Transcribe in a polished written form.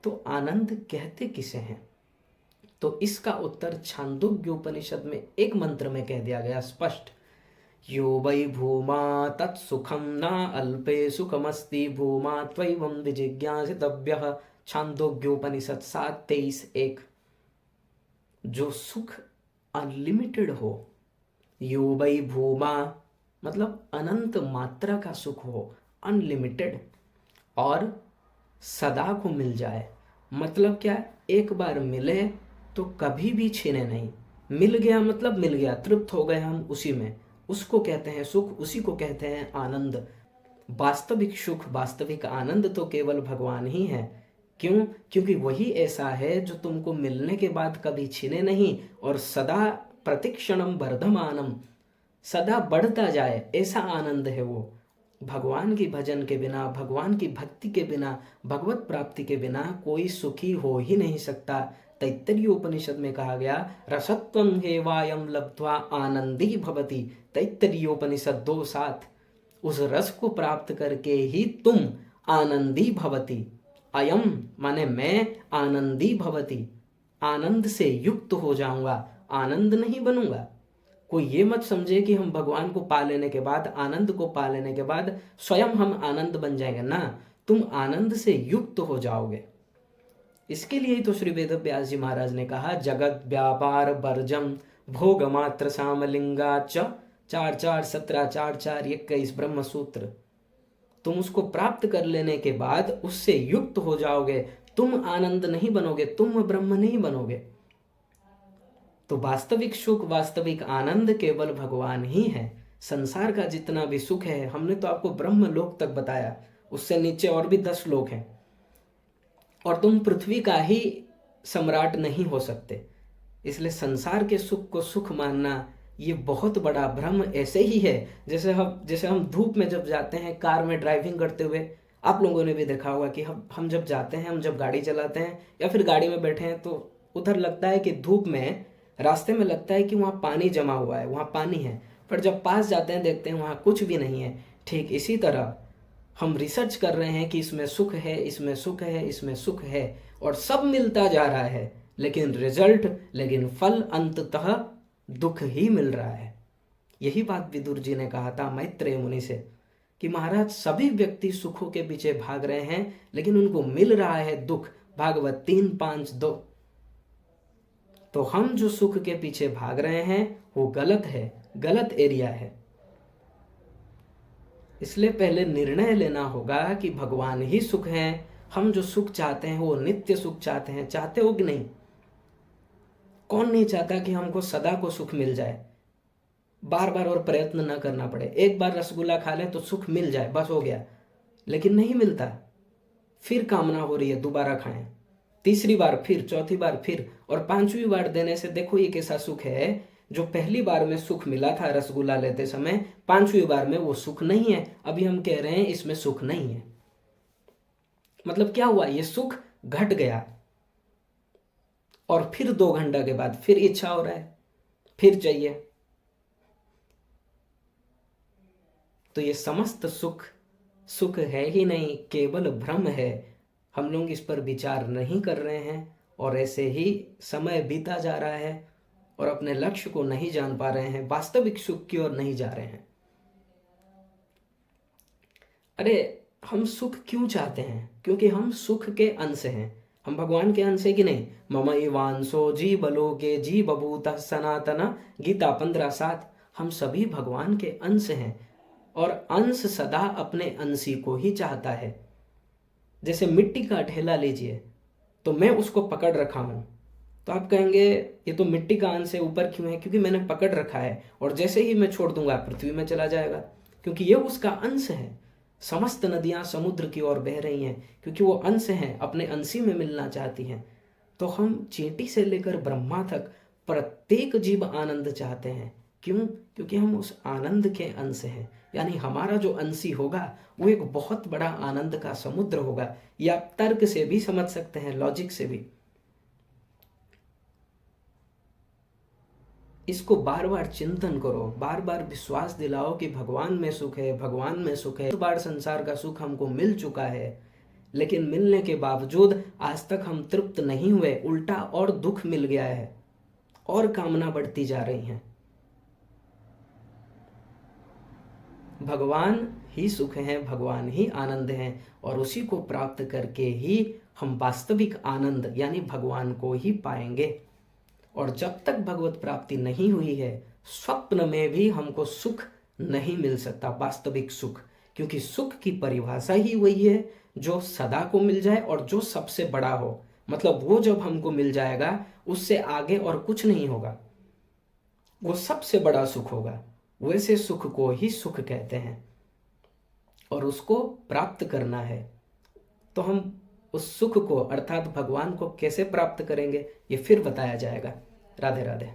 तो आनंद कहते किसे हैं? तो इसका उत्तर छांदोग्य उपनिषद में एक मंत्र में कह दिया गया स्पष्ट, यो वै भूमा तत्सुखम न अल्पे सुखमस्ति भूमा त्वैवं विजिज्ञासितव्यः। छांदोग्योपनिषद 7:23-1। जो सुख अनलिमिटेड हो, यो वै भूमा मतलब अनंत मात्रा का सुख हो, अनलिमिटेड, और सदा को मिल जाए। मतलब क्या? एक बार मिले तो कभी भी छीने नहीं। मिल गया मतलब मिल गया, तृप्त हो गए हम उसी में, उसको कहते हैं सुख, उसी को कहते हैं आनंद। वास्तविक सुख, वास्तविक आनंद तो केवल भगवान ही है। क्यों? क्योंकि वही ऐसा है जो तुमको मिलने के बाद कभी छीने नहीं और सदा प्रतिक्षणम वर्धमानम, सदा बढ़ता जाए, ऐसा आनंद है वो। भगवान की भजन के बिना, भगवान की भक्ति के बिना, भगवत प्राप्ति के बिना कोई सुखी हो ही नहीं सकता। तैत्तरीय उपनिषद में कहा गया, रसत्वं हेवायं लब्ध्वा आनंदी भवति। तैत्तरीय उपनिषद 2:7। उस रस को प्राप्त करके ही तुम आनंदी भवति। अयम माने मैं, आनंदी भवति, आनंद से युक्त हो जाऊंगा, आनंद नहीं बनूंगा। कोई ये मत समझे कि हम भगवान को पा लेने के बाद, आनंद को पा लेने के बाद स्वयं हम आनंद बन जाएंगे ना, तुम आनंद से युक्त हो जाओगे। इसके लिए ही तो श्री वेद व्यास जी महाराज ने कहा, जगत व्यापार वर्जम भोग मात्र सामलिंगा च 4:4:17, 4:4:21 ब्रह्म सूत्र। तुम उसको प्राप्त कर लेने के बाद उससे युक्त हो जाओगे, तुम आनंद नहीं बनोगे, तुम ब्रह्म नहीं बनोगे। तो वास्तविक सुख, वास्तविक आनंद केवल भगवान ही है। संसार का जितना भी सुख है, हमने तो आपको ब्रह्म लोक तक बताया, उससे नीचे और भी 10 लोक हैं, और तुम पृथ्वी का ही सम्राट नहीं हो सकते। इसलिए संसार के सुख को सुख मानना ये बहुत बड़ा भ्रम ऐसे ही है जैसे हम धूप में जब जाते हैं कार में ड्राइविंग करते हुए, आप लोगों ने भी देखा होगा कि हम जब जाते हैं, हम जब गाड़ी चलाते हैं या फिर गाड़ी में बैठे हैं, तो उधर लगता है कि धूप में, रास्ते में लगता है कि वहाँ पानी जमा हुआ है, वहाँ पानी है, पर जब पास जाते हैं देखते हैं वहाँ कुछ भी नहीं है। ठीक इसी तरह हम रिसर्च कर रहे हैं कि इसमें सुख है, इसमें सुख है, इसमें सुख है, और सब मिलता जा रहा है, लेकिन फल अंततः दुख ही मिल रहा है। यही बात विदुर जी ने कहा था मैत्रेय मुनि से कि महाराज सभी व्यक्ति सुखों के पीछे भाग रहे हैं, लेकिन उनको मिल रहा है दुख। भागवत 3:5-2। तो हम जो सुख के पीछे भाग रहे हैं वो गलत है, गलत एरिया है। इसलिए पहले निर्णय लेना होगा कि भगवान ही सुख हैं। हम जो सुख चाहते हैं वो नित्य सुख चाहते हैं। चाहते हो कि नहीं? कौन नहीं चाहता कि हमको सदा को सुख मिल जाए, बार बार और प्रयत्न न करना पड़े। एक बार रसगुल्ला खा ले तो सुख मिल जाए, बस हो गया। लेकिन नहीं मिलता, फिर कामना हो रही है दोबारा खाएं, तीसरी बार फिर, चौथी बार फिर, और 5वीं बार देने से देखो ये कैसा सुख है। जो पहली बार में सुख मिला था रसगुल्ला लेते समय, 5वीं बार में वो सुख नहीं है। अभी हम कह रहे हैं इसमें सुख नहीं है, मतलब क्या हुआ? ये सुख घट गया, और फिर 2 घंटा के बाद फिर इच्छा हो रहा है, फिर चाहिए। तो ये समस्त सुख सुख है ही नहीं, केवल भ्रम है। हम लोग इस पर विचार नहीं कर रहे हैं, और ऐसे ही समय बीता जा रहा है और अपने लक्ष्य को नहीं जान पा रहे हैं, वास्तविक सुख की ओर नहीं जा रहे हैं। अरे हम सुख क्यों चाहते हैं? क्योंकि हम सुख के अंश हैं। हम भगवान के अंश है कि नहीं? ममैवांशो जीवलोके जीवभूतः सनातन, गीता 15:7। हम सभी भगवान के अंश हैं, और अंश सदा अपने अंशी को ही चाहता है। जैसे मिट्टी का ढेला लीजिए, तो मैं उसको पकड़ रखा हूं, तो आप कहेंगे ये तो मिट्टी का अंश है, ऊपर क्यों है? क्योंकि मैंने पकड़ रखा है, और जैसे ही मैं छोड़ दूंगा पृथ्वी में चला जाएगा, क्योंकि ये उसका अंश है। समस्त नदियां समुद्र की ओर बह रही हैं, क्योंकि वो अंश हैं, अपने अंशी में मिलना चाहती हैं। तो हम चींटी से लेकर ब्रह्मा तक प्रत्येक जीव आनंद चाहते हैं। क्यों? क्योंकि हम उस आनंद के अंश हैं। यानी हमारा जो अंशी होगा वो एक बहुत बड़ा आनंद का समुद्र होगा। ये आप तर्क से भी समझ सकते हैं, लॉजिक से भी। इसको बार बार चिंतन करो, बार बार विश्वास दिलाओ कि भगवान में सुख है, भगवान में सुख है। बार संसार का सुख हमको मिल चुका है, लेकिन मिलने के बावजूद आज तक हम तृप्त नहीं हुए, उल्टा और दुख मिल गया है और कामना बढ़ती जा रही हैं। भगवान ही सुख हैं, भगवान ही आनंद हैं, और उसी को प्राप्त करके ही हम वास्तविक आनंद यानी भगवान को ही पाएंगे। और जब तक भगवत प्राप्ति नहीं हुई है, स्वप्न में भी हमको सुख नहीं मिल सकता, वास्तविक सुख, क्योंकि सुख की परिभाषा ही वही है जो सदा को मिल जाए और जो सबसे बड़ा हो। मतलब वो जब हमको मिल जाएगा उससे आगे और कुछ नहीं होगा, वो सबसे बड़ा सुख होगा। वैसे सुख को ही सुख कहते हैं और उसको प्राप्त करना है। तो हम उस सुख को अर्थात भगवान को कैसे प्राप्त करेंगे ये फिर बताया जाएगा। राधे राधे।